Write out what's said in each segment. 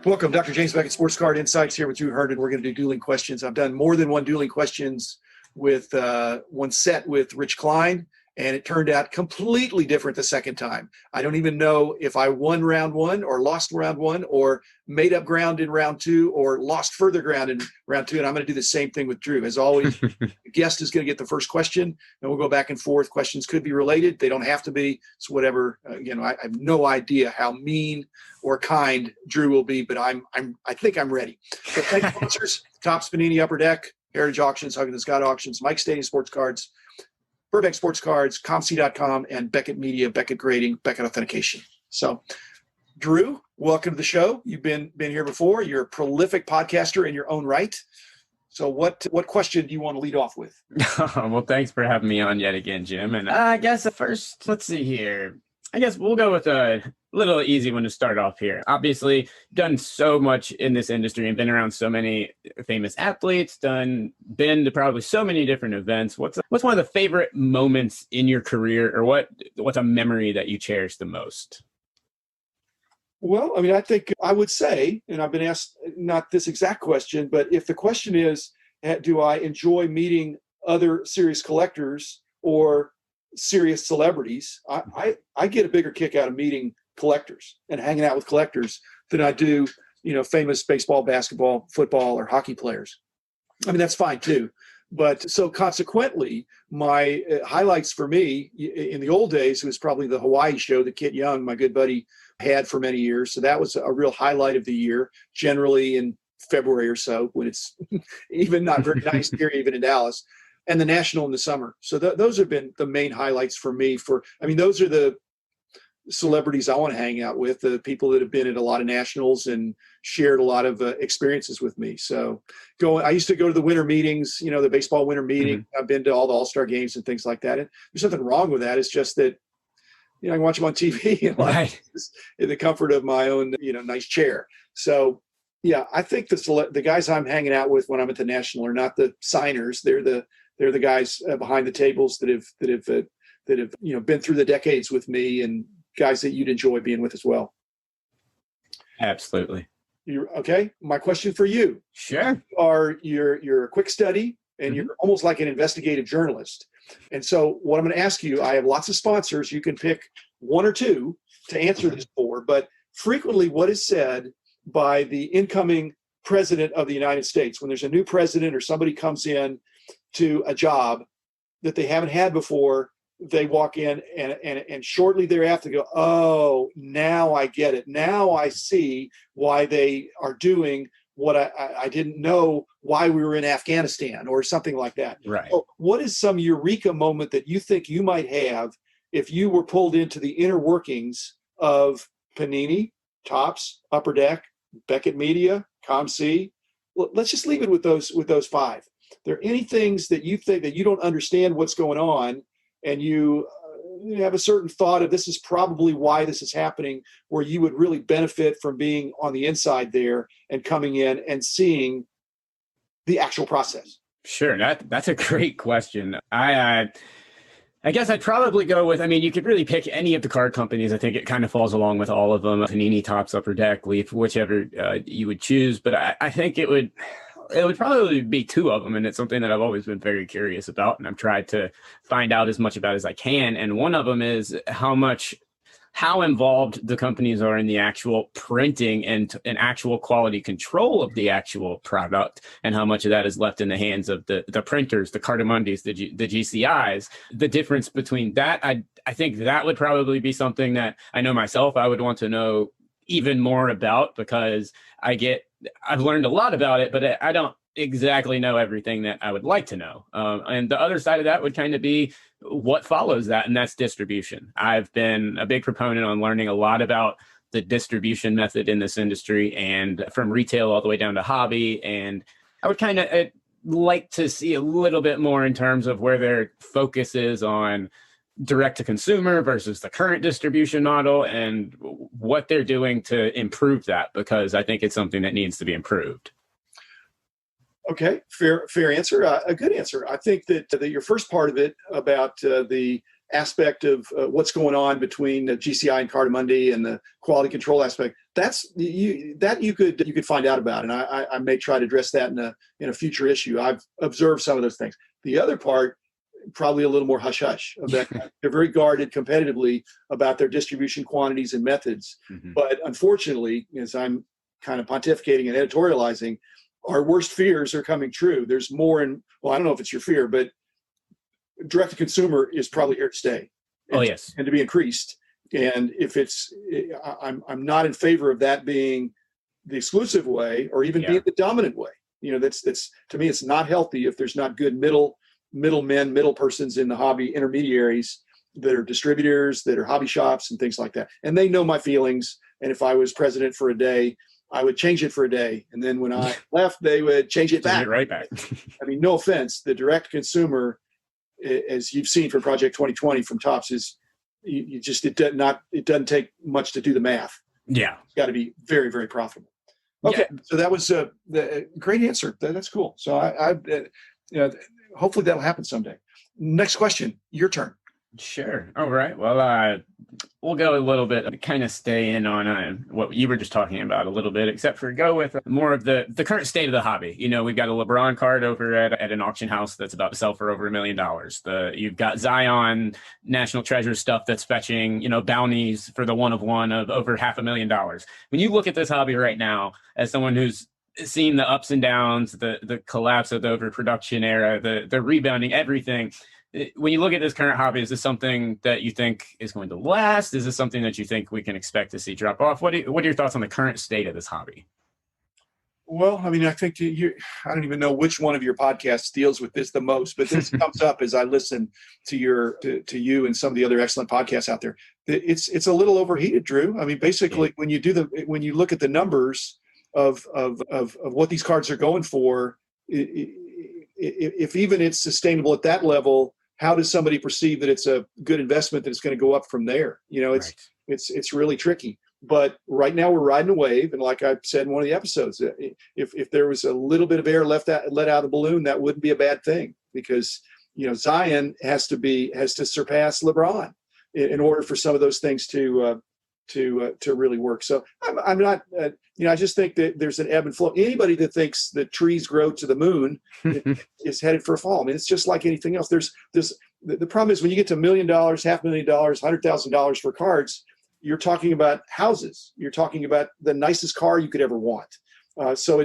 Welcome, Dr. James Beckett, Sports Card Insights here with Drew Herndon. We're going to do dueling questions. I've done more than one dueling questions with one set with Rich Klein, and it turned out completely different the second time. I don't even know if I won round one or lost round one or made up ground in round two or lost further ground in round two, and I'm going to do the same thing with Drew. As always, the guest is going to get the first question, and we'll go back and forth. Questions could be related. They don't have to be. It's whatever. I have no idea how mean or kind Drew will be, but I think I'm ready. So thanks, sponsors: Topps, Panini, Upper Deck, Heritage Auctions, Huggins and Scott Auctions, Mike Stadium Sports Cards, Burbank Sports Cards, ComC.com, and Beckett Media, Beckett Grading, Beckett Authentication. So, Drew, welcome to the show. You've been here before. You're a prolific podcaster in your own right. So what question do you want to lead off with? Well, thanks for having me on yet again, Jim. And I guess first, let's see here. I guess we'll go with a little easy one to start off here. Obviously, done so much in this industry and been around so many famous athletes, been to probably so many different events. What's one of the favorite moments in your career, or what's a memory that you cherish the most? Well, I think I would say, and I've been asked not this exact question, but if the question is, do I enjoy meeting other serious collectors or serious celebrities, I get a bigger kick out of meeting collectors and hanging out with collectors than I do, famous baseball, basketball, football, or hockey players. That's fine too. But so consequently, my highlights for me in the old days was probably the Hawaii show that Kit Young, my good buddy, had for many years. So that was a real highlight of the year, generally in February or so, when it's even not very nice here, even in Dallas. And the National in the summer. So those have been the main highlights for me. Those are the celebrities I want to hang out with, the people that have been at a lot of Nationals and shared a lot of experiences with me. So I used to go to the winter meetings, the baseball winter meeting. Mm-hmm. I've been to all the All-Star games and things like that. And there's nothing wrong with that. It's just that, I can watch them on TV and in the comfort of my own, nice chair. So yeah, I think the guys I'm hanging out with when I'm at the National are not the signers. They're the guys behind the tables that have been through the decades with me, and guys that you'd enjoy being with as well. Absolutely. Okay. My question for you. Sure. You're a quick study, and you're almost like an investigative journalist. And so what I'm going to ask you, I have lots of sponsors. You can pick one or two to answer this for, but frequently what is said by the incoming president of the United States, when there's a new president or somebody comes in to a job that they haven't had before, they walk in and shortly thereafter go, oh, now I get it. Now I see why they are doing what I didn't know why we were in Afghanistan or something like that. Right. So what is some eureka moment that you think you might have if you were pulled into the inner workings of Panini, Topps, Upper Deck, Beckett Media, ComC? Let's just leave it with those five. There any things that you think that you don't understand what's going on, and you have a certain thought of this is probably why this is happening, where you would really benefit from being on the inside there and coming in and seeing the actual process? Sure. That's a great question. I guess I'd probably go with, you could really pick any of the card companies. I think it kind of falls along with all of them. Panini, Topps, Upper Deck, Leaf, whichever you would choose. But I think it would probably be two of them, and it's something that I've always been very curious about, and I've tried to find out as much about as I can. And one of them is how involved the companies are in the actual printing and actual quality control of the actual product, and how much of that is left in the hands of the printers, the Cardamondis, the GCIs. The difference between that, I think that would probably be something that I know myself I would want to know even more about, because I've learned a lot about it, but I don't exactly know everything that I would like to know. And the other side of that would kind of be what follows that, and that's distribution. I've been a big proponent on learning a lot about the distribution method in this industry, and from retail all the way down to hobby. And I would kind of like to see a little bit more in terms of where their focus is on direct to consumer versus the current distribution model, and what they're doing to improve that, because I think it's something that needs to be improved. Okay, fair answer. A good answer. I think that your first part of it about the aspect of what's going on between GCI and Cardamundi and the quality control aspect, you could find out about, and I may try to address that in a future issue. I've observed some of those things. The other part, probably a little more hush hush. They're very guarded competitively about their distribution quantities and methods. Mm-hmm. But unfortunately, as I'm kind of pontificating and editorializing, our worst fears are coming true. There's more I don't know if it's your fear, but direct to consumer is probably here to stay. And to be increased. And if I'm not in favor of that being the exclusive way or even being the dominant way. That's to me, it's not healthy if there's not good middle persons in the hobby, intermediaries that are distributors, that are hobby shops and things like that. And they know my feelings. And if I was president for a day, I would change it for a day. And then when I left, they would change it back. Right back. I mean, no offense, the direct consumer, as you've seen from Project 2020 from Topps, is it doesn't take much to do the math. Yeah. It's got to be very, very profitable. Okay. Yeah. So that was a great answer. That's cool. So hopefully that'll happen someday. Next question, your turn. Sure. All right. Well, we'll go a little bit, kind of stay in on what you were just talking about a little bit, except for go with more of the current state of the hobby. We've got a LeBron card over at an auction house that's about to sell for over $1 million. You've got Zion National Treasure stuff that's fetching, bounties for the one of over $500,000. When you look at this hobby right now, as someone who's seen the ups and downs, the collapse of the overproduction era, the rebounding, everything. When you look at this current hobby, is this something that you think is going to last? Is this something that you think we can expect to see drop off? What are your thoughts on the current state of this hobby? Well, I mean, I think I don't even know which one of your podcasts deals with this the most, but this comes up as I listen to you and some of the other excellent podcasts out there. It's a little overheated, Drew. I mean, basically, when you look at the numbers of what these cards are going for, if even it's sustainable at that level, how does somebody perceive that it's a good investment that it's going to go up from there? It's really tricky. But right now we're riding a wave, and like I said in one of the episodes, if there was a little bit of air let out of the balloon, that wouldn't be a bad thing, because Zion has to surpass LeBron in order for some of those things to really work. So I'm not, I just think that there's an ebb and flow. Anybody that thinks that trees grow to the moon is headed for a fall. I mean, it's just like anything else. The problem is when you get to $1 million, $500,000, $100,000 for cards, you're talking about houses. You're talking about the nicest car you could ever want. So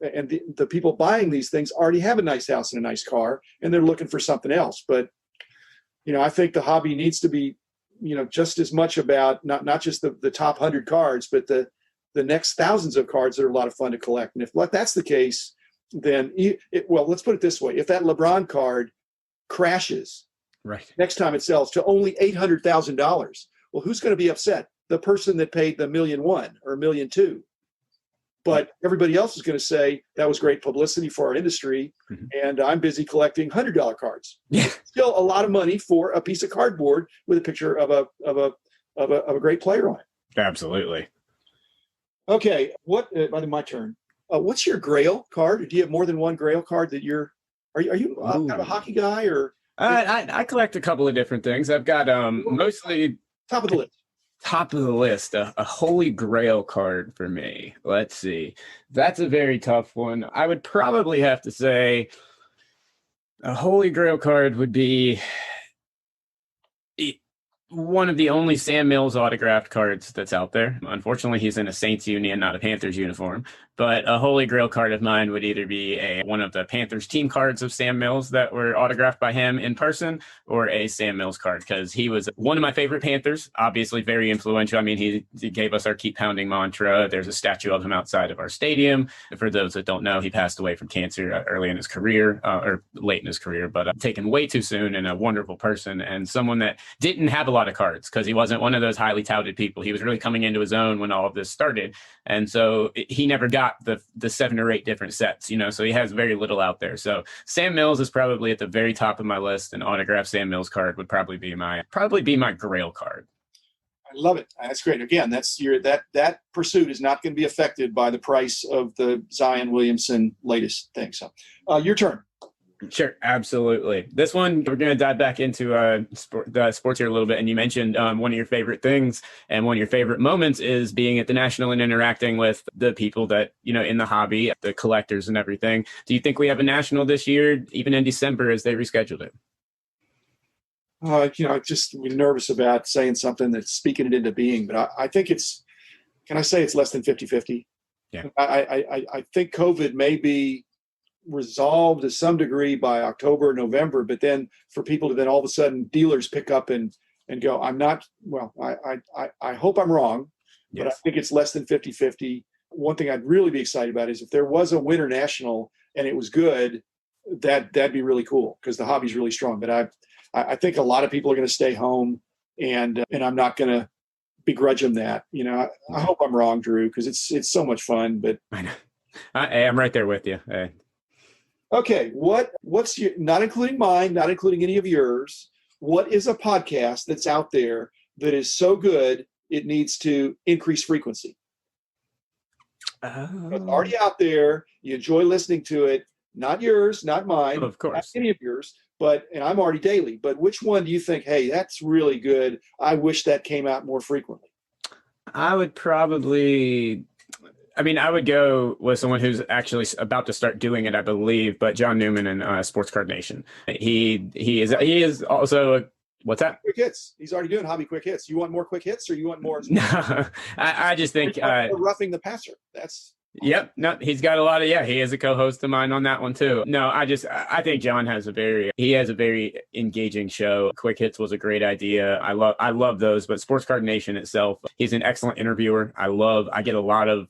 the people buying these things already have a nice house and a nice car, and they're looking for something else. But, I think the hobby needs to be, just as much about not just the top 100 cards, but the next thousands of cards that are a lot of fun to collect. And if that's the case, then let's put it this way: if that LeBron card crashes, right, next time it sells to only $800,000, well, who's going to be upset? The person that paid the $1.1 million or $1.2 million. But everybody else is going to say that was great publicity for our industry, and I'm busy collecting $100 cards. Yeah. Still a lot of money for a piece of cardboard with a picture of a great player on it. Absolutely. Okay, my turn. What's your Grail card? Do you have more than one Grail card that are you kind of a hockey guy, or? I collect a couple of different things. I've got mostly top of the list. Top of the list, a Holy Grail card for me. Let's see. That's a very tough one. I would probably have to say a Holy Grail card would be one of the only Sam Mills autographed cards that's out there. Unfortunately, he's in a Saints union, not a Panthers uniform. But a Holy Grail card of mine would either be one of the Panthers team cards of Sam Mills that were autographed by him in person, or a Sam Mills card, because he was one of my favorite Panthers, obviously very influential. I mean, he gave us our keep pounding mantra. There's a statue of him outside of our stadium. For those that don't know, he passed away from cancer early in his career, or late in his career, but taken way too soon, and a wonderful person, and someone that didn't have a lot of cards because he wasn't one of those highly touted people. He was really coming into his own when all of this started. And so he never got the 7 or 8 different sets, so he has very little out there. So Sam Mills is probably at the very top of my list. An autographed Sam Mills card would probably be my Grail card. I love it. That's great. Again, that pursuit is not going to be affected by the price of the Zion Williamson latest thing. So your turn. Sure, absolutely. This one, we're going to dive back into the sports here a little bit. And you mentioned one of your favorite things and one of your favorite moments is being at the National and interacting with the people that, in the hobby, the collectors and everything. Do you think we have a National this year, even in December, as they rescheduled it? Just be nervous about saying something that's speaking it into being, but I think can I say it's less than 50-50? Yeah. I think COVID may be resolved to some degree by October, November, but then for people to then all of a sudden dealers pick up and go, I hope I'm wrong, but I think it's less than 50-50. One thing I'd really be excited about is if there was a winter national and it was good, that'd be really cool because the hobby's really strong. But I think a lot of people are going to stay home and I'm not going to begrudge them that. I hope I'm wrong, Drew, because it's so much fun. But I know. I'm right there with you. Okay, what's your, not including mine, not including any of yours, what is a podcast that's out there that is so good it needs to increase frequency? It's already out there. You enjoy listening to it. Not yours, not mine, of course, not any of yours. And I'm already daily. But which one do you think, hey, that's really good? I wish that came out more frequently. I would go with someone who's actually about to start doing it, I believe, but John Newman and Sports Card Nation. He is also what's that? Quick hits. He's already doing hobby quick hits. You want more quick hits, or you want more? No, I just think roughing the passer. That's Yep. No, he's got a lot of, he is a co-host of mine on that one too. No, I think John has a very engaging show. Quick Hits was a great idea. I love those, but Sports Card Nation itself, he's an excellent interviewer. I get a lot of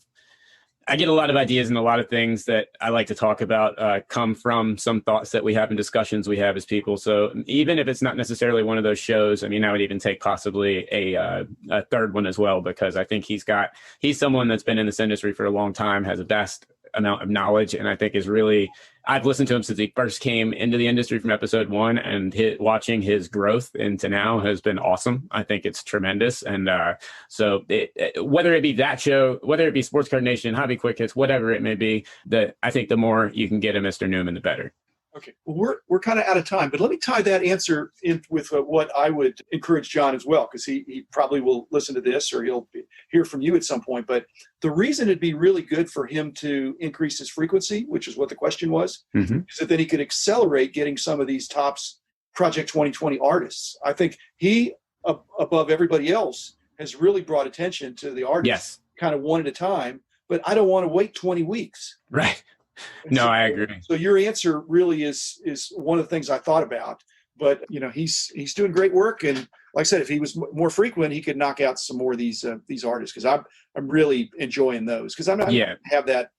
ideas, and a lot of things that I like to talk about come from some thoughts that we have and discussions we have as people. So even if it's not necessarily one of those shows, I would even take possibly a third one as well, because I think he's someone that's been in this industry for a long time, has a vast amount of knowledge, and I think I've listened to him since he first came into the industry from episode 1, and watching his growth into now has been awesome. I think it's tremendous. And so whether it be that show, whether it be Sports Card Nation, Hobby Quick Hits, whatever it may be, I think the more you can get of Mr. Newman, the better. Okay, well, we're kind of out of time, but let me tie that answer in with what I would encourage John as well, because he probably will listen to this, or he'll hear from you at some point. But the reason it'd be really good for him to increase his frequency, which is what the question was, is that then he could accelerate getting some of these tops Project 2020 artists. I think he, above everybody else, has really brought attention to the artists, kind of one at a time. But I don't want to wait 20 weeks. Right. No, I agree. So your answer really is one of the things I thought about. But he's doing great work, and like I said, if he was more frequent, he could knock out some more of these artists, because I'm really enjoying those, because I'm not going to have that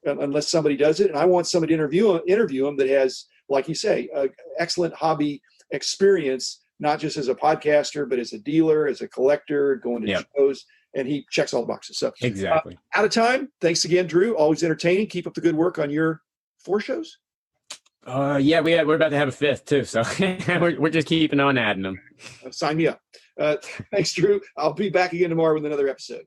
unless somebody does it, and I want somebody to interview him that has, like you say, excellent hobby experience, not just as a podcaster, but as a dealer, as a collector, going to shows. And he checks all the boxes. So exactly. Out of time. Thanks again, Drew. Always entertaining. Keep up the good work on your 4 shows. We're about to have a 5th too. So we're just keeping on adding them. Sign me up. Thanks, Drew. I'll be back again tomorrow with another episode.